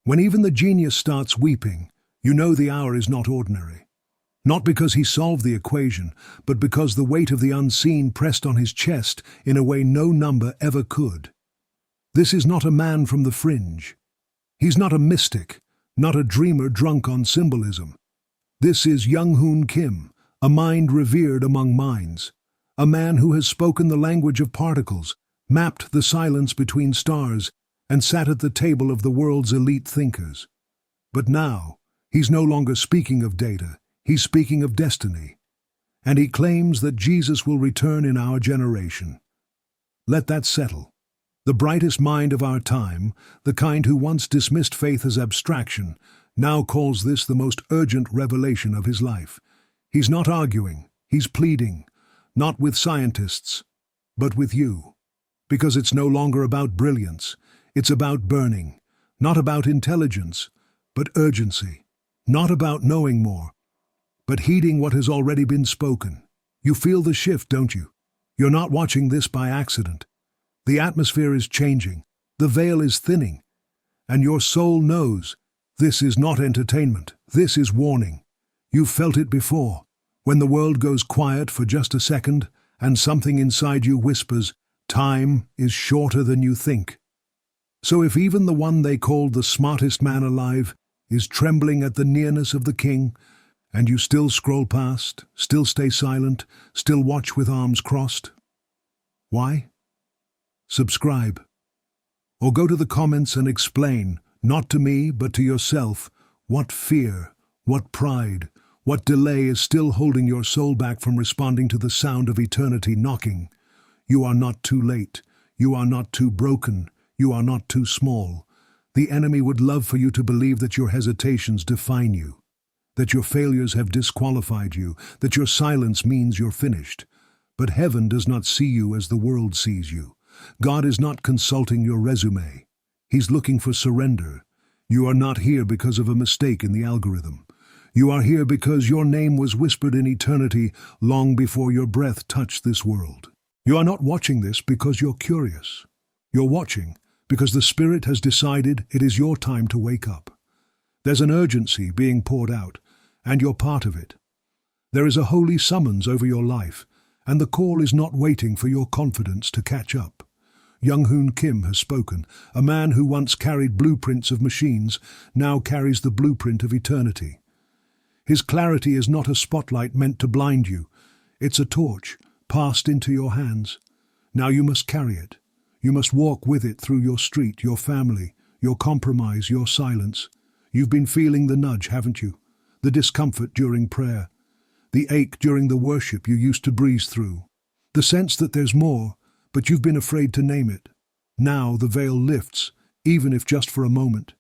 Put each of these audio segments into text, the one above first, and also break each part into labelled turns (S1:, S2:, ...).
S1: When even the genius starts weeping, you know the hour is not ordinary. Not because he solved the equation, but because the weight of the unseen pressed on his chest in a way no number ever could. This is not a man from the fringe. He's not a mystic, not a dreamer drunk on symbolism. This is Younghoon Kim, a mind revered among minds, a man who has spoken the language of particles, mapped the silence between stars, and sat at the table of the world's elite thinkers. But now, he's no longer speaking of data, he's speaking of destiny. And he claims that Jesus will return in our generation. Let that settle. The brightest mind of our time, the kind who once dismissed faith as abstraction, now calls this the most urgent revelation of his life. He's not arguing, he's pleading, not with scientists, but with you. Because it's no longer about brilliance, it's about burning, not about intelligence, but urgency, not about knowing more, but heeding what has already been spoken. You feel the shift, don't you? You're not watching this by accident. The atmosphere is changing, the veil is thinning, and your soul knows this is not entertainment, this is warning. You've felt it before, when the world goes quiet for just a second and something inside you whispers, time is shorter than you think. So if even the one they called the smartest man alive is trembling at the nearness of the king, and you still scroll past, still stay silent, still watch with arms crossed, why? Subscribe. Or go to the comments and explain, not to me but to yourself, what fear, what pride, what delay is still holding your soul back from responding to the sound of eternity knocking. You are not too late. You are not too broken. You are not too small. The enemy would love for you to believe that your hesitations define you, that your failures have disqualified you, that your silence means you're finished. But heaven does not see you as the world sees you. God is not consulting your resume. He's looking for surrender. You are not here because of a mistake in the algorithm. You are here because your name was whispered in eternity long before your breath touched this world. You are not watching this because you're curious. You're watching because the Spirit has decided it is your time to wake up. There's an urgency being poured out, and you're part of it. There is a holy summons over your life, and the call is not waiting for your confidence to catch up. Younghoon Kim has spoken. A man who once carried blueprints of machines now carries the blueprint of eternity. His clarity is not a spotlight meant to blind you. It's a torch passed into your hands. Now you must carry it. You must walk with it through your street, your family, your compromise, your silence. You've been feeling the nudge, haven't you? The discomfort during prayer. The ache during the worship you used to breeze through. The sense that there's more, but you've been afraid to name it. Now the veil lifts, even if just for a moment,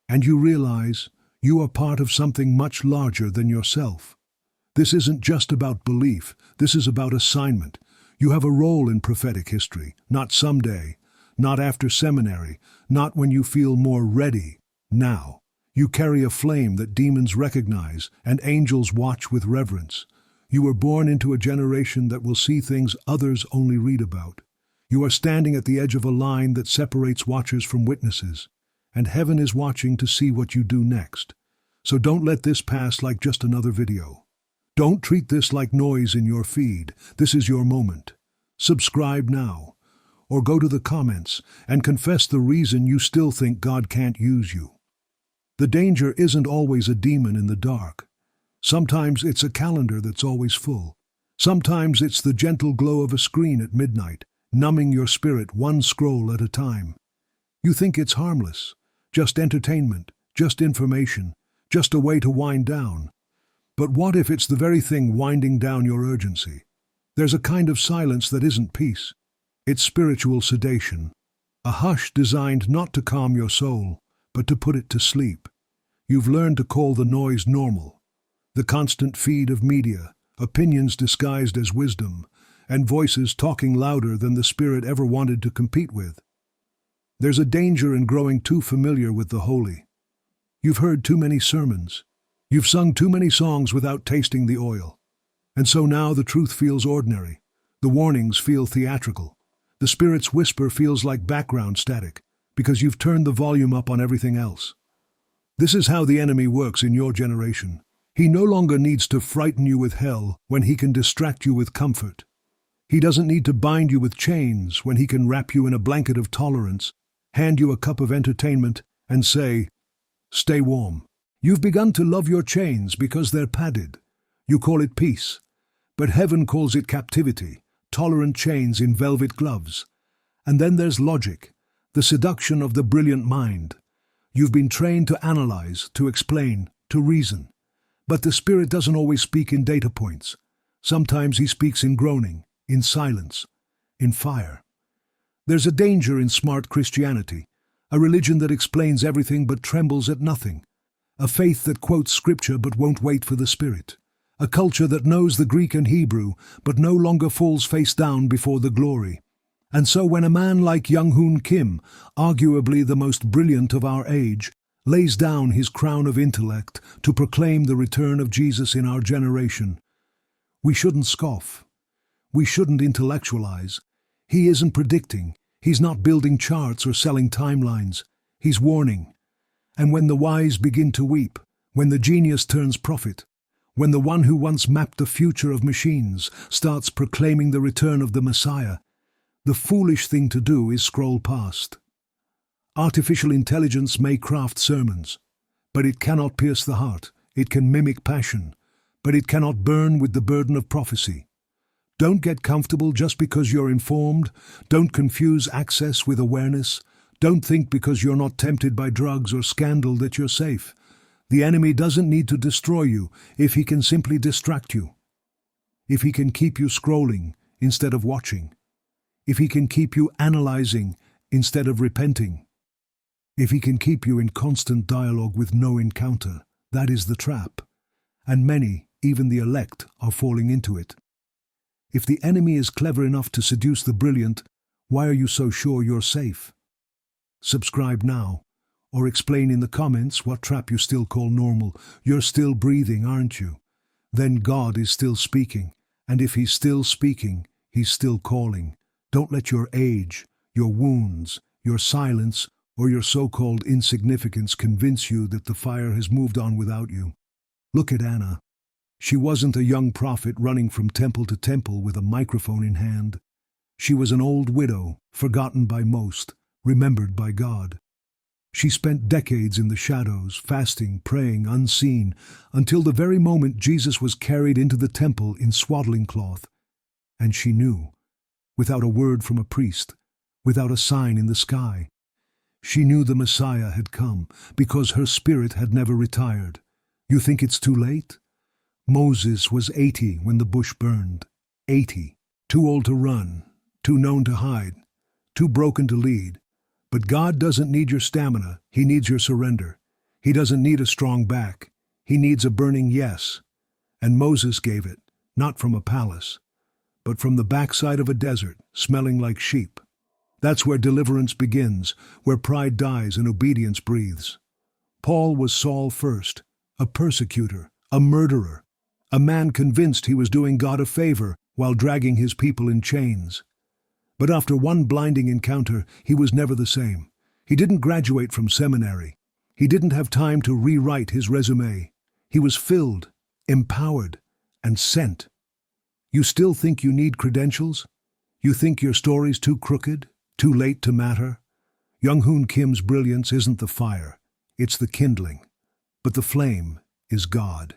S1: and you realize you are part of something much larger than yourself. This isn't just about belief, this is about assignment. You have a role in prophetic history, not someday, not after seminary, not when you feel more ready, now. You carry a flame that demons recognize and angels watch with reverence. You were born into a generation that will see things others only read about. You are standing at the edge of a line that separates watchers from witnesses, and heaven is watching to see what you do next. So don't let this pass like just another video. Don't treat this like noise in your feed. This is your moment. Subscribe now, or go to the comments and confess the reason you still think God can't use you. The danger isn't always a demon in the dark. Sometimes it's a calendar that's always full. Sometimes it's the gentle glow of a screen at midnight, numbing your spirit one scroll at a time. You think it's harmless, just entertainment, just information, just a way to wind down. But what if it's the very thing winding down your urgency? There's a kind of silence that isn't peace. It's spiritual sedation, a hush designed not to calm your soul, but to put it to sleep. You've learned to call the noise normal. The constant feed of media, opinions disguised as wisdom, and voices talking louder than the Spirit ever wanted to compete with. There's a danger in growing too familiar with the holy. You've heard too many sermons. You've sung too many songs without tasting the oil. And so now the truth feels ordinary. The warnings feel theatrical. The Spirit's whisper feels like background static, because you've turned the volume up on everything else. This is how the enemy works in your generation. He no longer needs to frighten you with hell when he can distract you with comfort. He doesn't need to bind you with chains when he can wrap you in a blanket of tolerance, hand you a cup of entertainment, and say, "Stay warm." You've begun to love your chains because they're padded. You call it peace. But heaven calls it captivity, tolerant chains in velvet gloves. And then there's logic, the seduction of the brilliant mind. You've been trained to analyze, to explain, to reason. But the Spirit doesn't always speak in data points. Sometimes he speaks in groaning, in silence, in fire. There's a danger in smart Christianity, a religion that explains everything but trembles at nothing, a faith that quotes Scripture but won't wait for the Spirit, a culture that knows the Greek and Hebrew but no longer falls face down before the glory. And so when a man like Younghoon Kim, arguably the most brilliant of our age, lays down his crown of intellect to proclaim the return of Jesus in our generation, we shouldn't scoff. We shouldn't intellectualize. He isn't predicting. He's not building charts or selling timelines. He's warning. And when the wise begin to weep, when the genius turns prophet, when the one who once mapped the future of machines starts proclaiming the return of the Messiah, the foolish thing to do is scroll past. Artificial intelligence may craft sermons, but it cannot pierce the heart. It can mimic passion, but it cannot burn with the burden of prophecy. Don't get comfortable just because you're informed. Don't confuse access with awareness. Don't think because you're not tempted by drugs or scandal that you're safe. The enemy doesn't need to destroy you if he can simply distract you. If he can keep you scrolling instead of watching. If he can keep you analyzing instead of repenting. If he can keep you in constant dialogue with no encounter, that is the trap. And many, even the elect, are falling into it. If the enemy is clever enough to seduce the brilliant, why are you so sure you're safe? Subscribe now, or explain in the comments what trap you still call normal. You're still breathing, aren't you? Then God is still speaking, and if he's still speaking, he's still calling. Don't let your age, your wounds, your silence, or your so-called insignificance convince you that the fire has moved on without you. Look at Anna. She wasn't a young prophet running from temple to temple with a microphone in hand. She was an old widow, forgotten by most, remembered by God. She spent decades in the shadows, fasting, praying, unseen, until the very moment Jesus was carried into the temple in swaddling cloth. And she knew, without a word from a priest, without a sign in the sky. She knew the Messiah had come, because her spirit had never retired. You think it's too late? Moses was 80 when the bush burned. 80. Too old to run, too known to hide, too broken to lead. But God doesn't need your stamina, he needs your surrender. He doesn't need a strong back, he needs a burning yes. And Moses gave it, not from a palace, but from the backside of a desert, smelling like sheep. That's where deliverance begins, where pride dies and obedience breathes. Paul was Saul first, a persecutor, a murderer, a man convinced he was doing God a favor while dragging his people in chains. But after one blinding encounter, he was never the same. He didn't graduate from seminary. He didn't have time to rewrite his resume. He was filled, empowered, and sent. You still think you need credentials? You think your story's too crooked, too late to matter? Younghoon Kim's brilliance isn't the fire, it's the kindling. But the flame is God.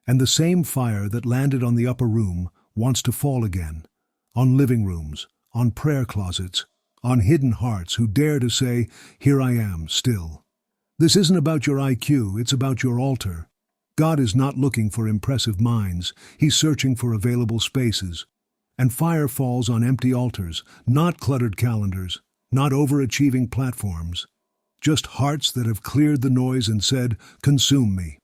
S1: And the same fire that landed on the upper room wants to fall again, on living rooms, on prayer closets, on hidden hearts who dare to say, "Here I am, still." This isn't about your IQ, it's about your altar. God is not looking for impressive minds, he's searching for available spaces. And fire falls on empty altars, not cluttered calendars, not overachieving platforms. Just hearts that have cleared the noise and said, "Consume me."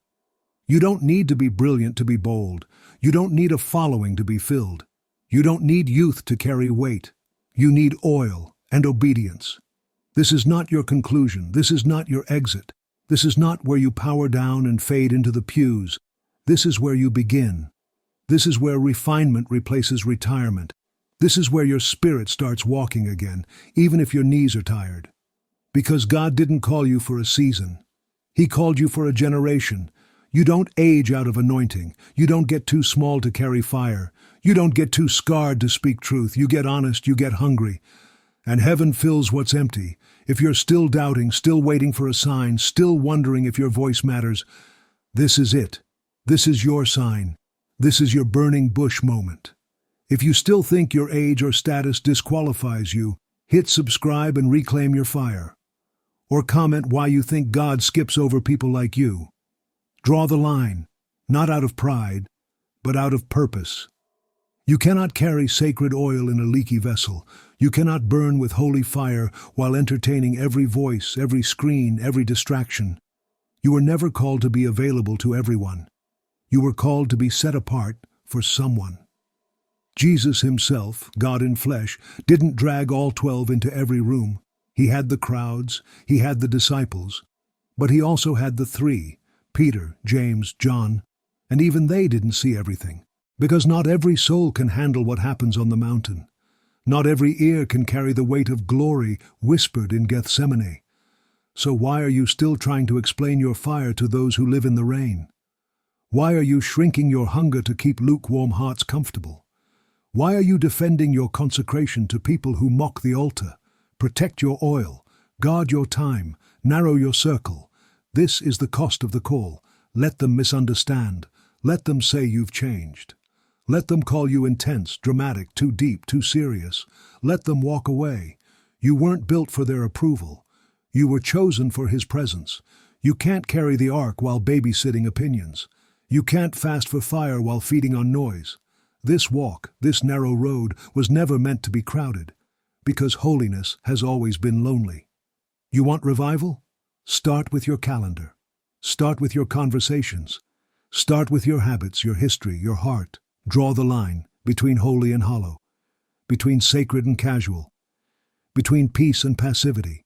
S1: You don't need to be brilliant to be bold. You don't need a following to be filled. You don't need youth to carry weight. You need oil and obedience. This is not your conclusion. This is not your exit. This is not where you power down and fade into the pews. This is where you begin. This is where refinement replaces retirement. This is where your spirit starts walking again, even if your knees are tired. Because God didn't call you for a season. He called you for a generation. You don't age out of anointing. You don't get too small to carry fire. You don't get too scarred to speak truth. You get honest, you get hungry. And heaven fills what's empty. If you're still doubting, still waiting for a sign, still wondering if your voice matters, this is it. This is your sign. This is your burning bush moment. If you still think your age or status disqualifies you, hit subscribe and reclaim your fire. Or comment why you think God skips over people like you. Draw the line, not out of pride, but out of purpose. You cannot carry sacred oil in a leaky vessel. You cannot burn with holy fire while entertaining every voice, every screen, every distraction. You were never called to be available to everyone. You were called to be set apart for someone. Jesus himself, God in flesh, didn't drag all 12 into every room. He had the crowds, he had the disciples, but he also had the three, Peter, James, John, and even they didn't see everything, because not every soul can handle what happens on the mountain. Not every ear can carry the weight of glory whispered in Gethsemane. So why are you still trying to explain your fire to those who live in the rain? Why are you shrinking your hunger to keep lukewarm hearts comfortable? Why are you defending your consecration to people who mock the altar? Protect your oil, guard your time, narrow your circle. This is the cost of the call. Let them misunderstand. Let them say you've changed. Let them call you intense, dramatic, too deep, too serious. Let them walk away. You weren't built for their approval. You were chosen for His presence. You can't carry the ark while babysitting opinions. You can't fast for fire while feeding on noise. This walk, this narrow road, was never meant to be crowded, because holiness has always been lonely. You want revival? Start with your calendar. Start with your conversations. Start with your habits, your history, your heart. Draw the line between holy and hollow, between sacred and casual, between peace and passivity.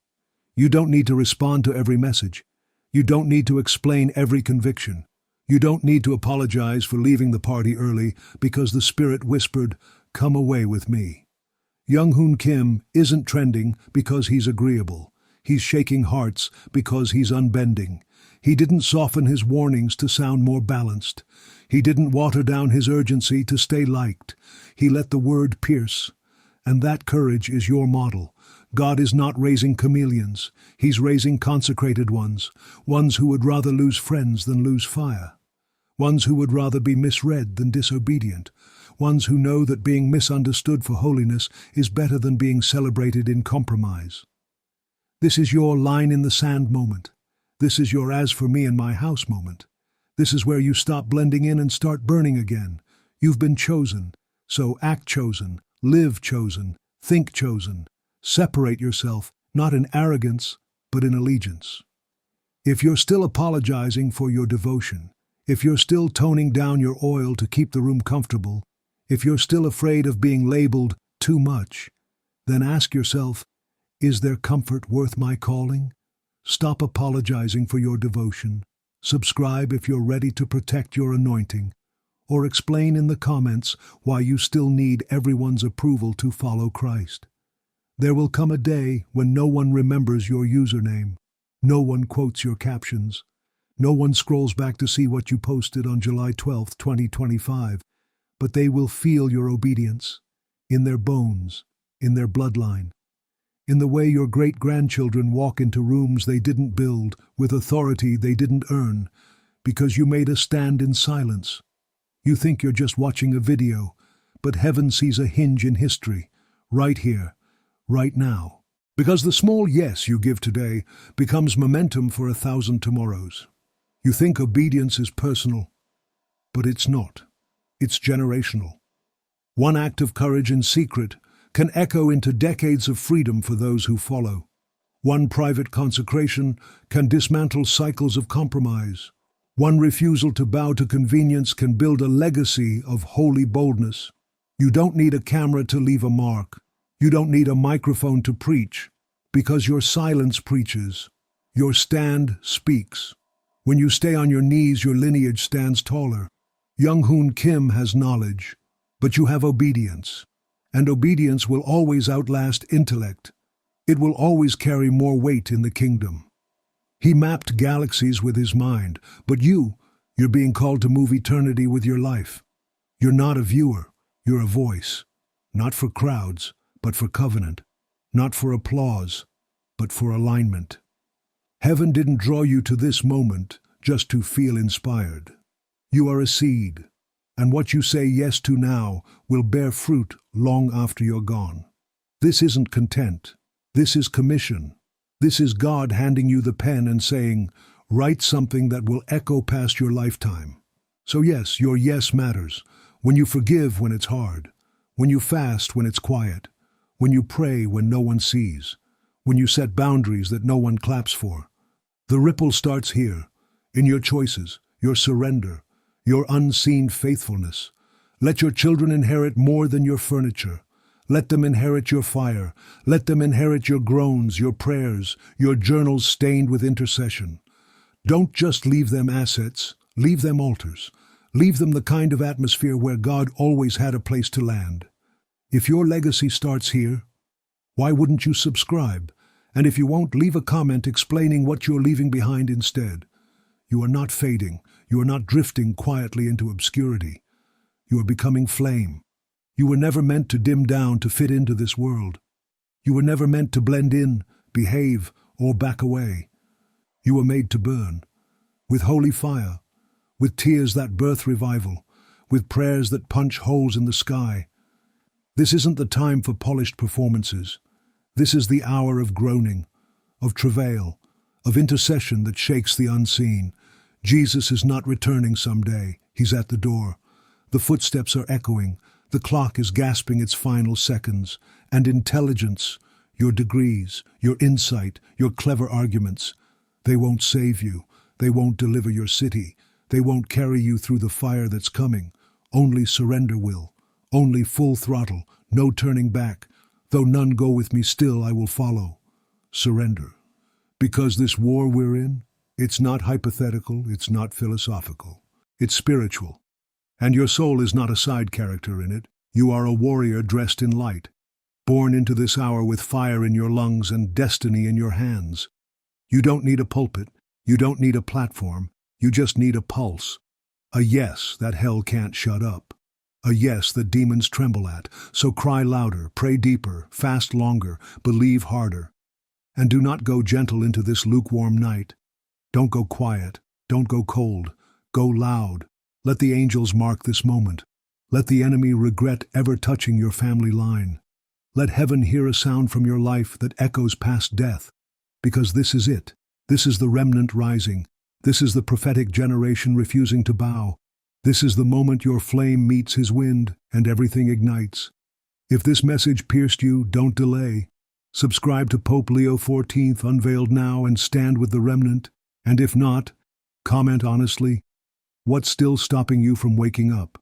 S1: You don't need to respond to every message. You don't need to explain every conviction. You don't need to apologize for leaving the party early because the Spirit whispered, "Come away with me." Younghoon Kim isn't trending because he's agreeable. He's shaking hearts because he's unbending. He didn't soften his warnings to sound more balanced. He didn't water down his urgency to stay liked. He let the word pierce. And that courage is your model. God is not raising chameleons. He's raising consecrated ones, ones who would rather lose friends than lose fire, ones who would rather be misread than disobedient, ones who know that being misunderstood for holiness is better than being celebrated in compromise. This is your line in the sand moment. This is your as for me and my house moment. This is where you stop blending in and start burning again. You've been chosen, so act chosen, live chosen, think chosen. Separate yourself, not in arrogance, but in allegiance. If you're still apologizing for your devotion, if you're still toning down your oil to keep the room comfortable, if you're still afraid of being labeled too much, then ask yourself, is their comfort worth my calling? Stop apologizing for your devotion. Subscribe if you're ready to protect your anointing, or explain in the comments why you still need everyone's approval to follow Christ. There will come a day when no one remembers your username, no one quotes your captions, no one scrolls back to see what you posted on July 12, 2025, but they will feel your obedience, in their bones, in their bloodline, in the way your great-grandchildren walk into rooms they didn't build, with authority they didn't earn, because you made a stand in silence. You think you're just watching a video, but heaven sees a hinge in history, right here, right now. Because the small yes you give today becomes momentum for 1,000 tomorrows. You think obedience is personal, but it's not. It's generational. One act of courage in secret can echo into decades of freedom for those who follow. One private consecration can dismantle cycles of compromise. One refusal to bow to convenience can build a legacy of holy boldness. You don't need a camera to leave a mark. You don't need a microphone to preach, because your silence preaches. Your stand speaks. When you stay on your knees, your lineage stands taller. Younghoon Kim has knowledge, but you have obedience. And obedience will always outlast intellect. It will always carry more weight in the kingdom. He mapped galaxies with his mind, but you're being called to move eternity with your life. You're not a viewer, you're a voice. Not for crowds, but for covenant. Not for applause, but for alignment. Heaven didn't draw you to this moment just to feel inspired. You are a seed, and what you say yes to now will bear fruit long after you're gone. This isn't content. This is commission. This is God handing you the pen and saying, write something that will echo past your lifetime. So yes, your yes matters. When you forgive when it's hard. When you fast when it's quiet. When you pray when no one sees. When you set boundaries that no one claps for. The ripple starts here, in your choices, your surrender, your unseen faithfulness. Let your children inherit more than your furniture. Let them inherit your fire. Let them inherit your groans, your prayers, your journals stained with intercession. Don't just leave them assets, leave them altars. Leave them the kind of atmosphere where God always had a place to land. If your legacy starts here, why wouldn't you subscribe? And if you won't, leave a comment explaining what you're leaving behind instead. You are not fading. You are not drifting quietly into obscurity. You are becoming flame. You were never meant to dim down to fit into this world. You were never meant to blend in, behave, or back away. You were made to burn, with holy fire, with tears that birth revival, with prayers that punch holes in the sky. This isn't the time for polished performances. This is the hour of groaning, of travail, of intercession that shakes the unseen. Jesus is not returning someday. He's at the door. The footsteps are echoing. The clock is gasping its final seconds. And intelligence, your degrees, your insight, your clever arguments, they won't save you. They won't deliver your city. They won't carry you through the fire that's coming. Only surrender will. Only full throttle. No turning back. Though none go with me, still I will follow. Surrender. Because this war we're in, it's not hypothetical, it's not philosophical. It's spiritual. And your soul is not a side character in it. You are a warrior dressed in light, born into this hour with fire in your lungs and destiny in your hands. You don't need a pulpit. You don't need a platform. You just need a pulse. A yes that hell can't shut up. A yes that demons tremble at. So cry louder, pray deeper, fast longer, believe harder. And do not go gentle into this lukewarm night. Don't go quiet. Don't go cold. Go loud. Let the angels mark this moment. Let the enemy regret ever touching your family line. Let heaven hear a sound from your life that echoes past death. Because this is it. This is the remnant rising. This is the prophetic generation refusing to bow. This is the moment your flame meets his wind and everything ignites. If this message pierced you, don't delay. Subscribe to Pope Leo XIV Unveiled now and stand with the remnant. And if not, comment honestly. What's still stopping you from waking up?